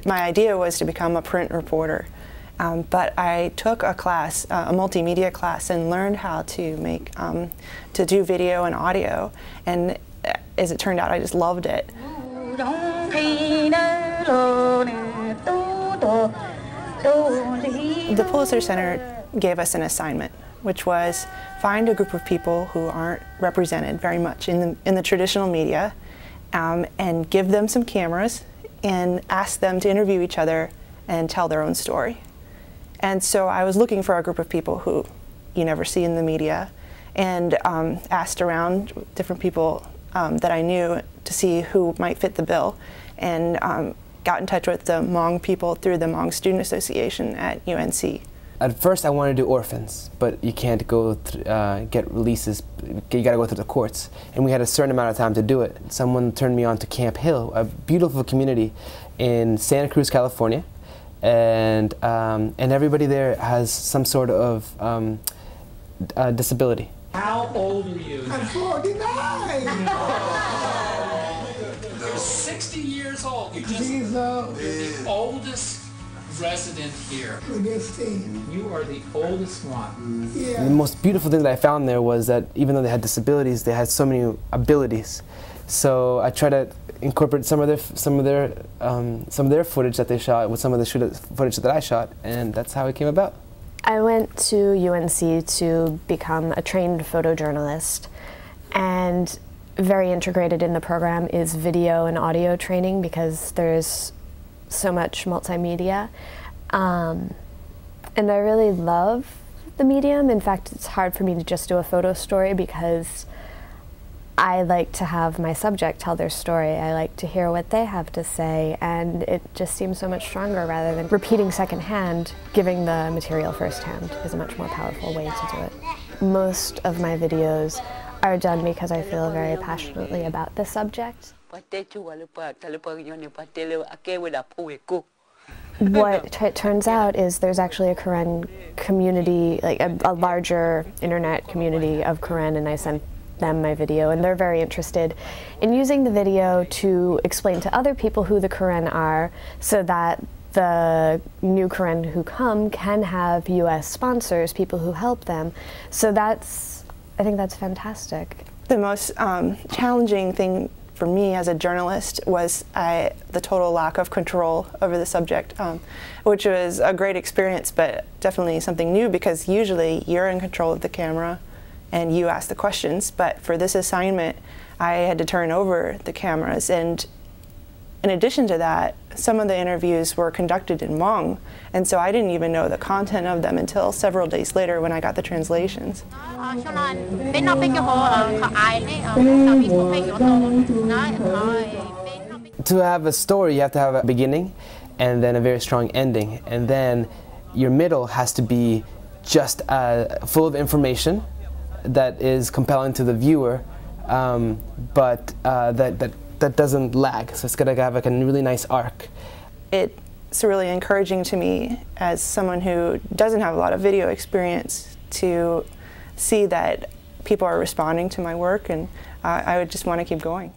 My idea was to become a print reporter, but I took a class, a multimedia class, and learned how to make, to do video and audio, and as it turned out, I just loved it. The Plesser Center gave us an assignment, which was find a group of people who aren't represented very much in the traditional media, and give them some cameras and ask them to interview each other and tell their own story. And so I was looking for a group of people who you never see in the media, and asked around different people that I knew to see who might fit the bill, and got in touch with the Hmong people through the Hmong Student Association at UNC. At first I wanted to do orphans, but you can't go get releases, you gotta go through the courts. And we had a certain amount of time to do it. Someone turned me on to Camp Hill, a beautiful community in Santa Cruz, California. And everybody there has some sort of disability. How old are you? I'm 49! You're 60 years old. You're the oldest resident here. You are the oldest one. Yeah. The most beautiful thing that I found there was that even though they had disabilities, they had so many abilities. So I tried to incorporate some of their footage that they shot with some of the footage that I shot, and that's how it came about. I went to UNC to become a trained photojournalist, and very integrated in the program is video and audio training because there's so much multimedia. And I really love the medium. In fact, it's hard for me to just do a photo story because I like to have my subject tell their story. I like to hear what they have to say, and it just seems so much stronger rather than repeating secondhand. Giving the material firsthand is a much more powerful way to do it. Most of my videos are done because I feel very passionately about the subject. What it turns out is there's actually a Karen community, like a larger internet community of Karen, and I sent them my video, and they're very interested in using the video to explain to other people who the Karen are, so that the new Karen who come can have US sponsors, people who help them. So I think that's fantastic. The most challenging thing for me as a journalist was the total lack of control over the subject, which was a great experience, but definitely something new, because usually you're in control of the camera and you ask the questions, but for this assignment I had to turn over the cameras, and in addition to that, some of the interviews were conducted in Hmong, and so I didn't even know the content of them until several days later when I got the translations. To have a story, you have to have a beginning and then a very strong ending, and then your middle has to be just full of information that is compelling to the viewer, but that doesn't lag, so it's got to have like a really nice arc. It's really encouraging to me as someone who doesn't have a lot of video experience to see that people are responding to my work, and I would just want to keep going.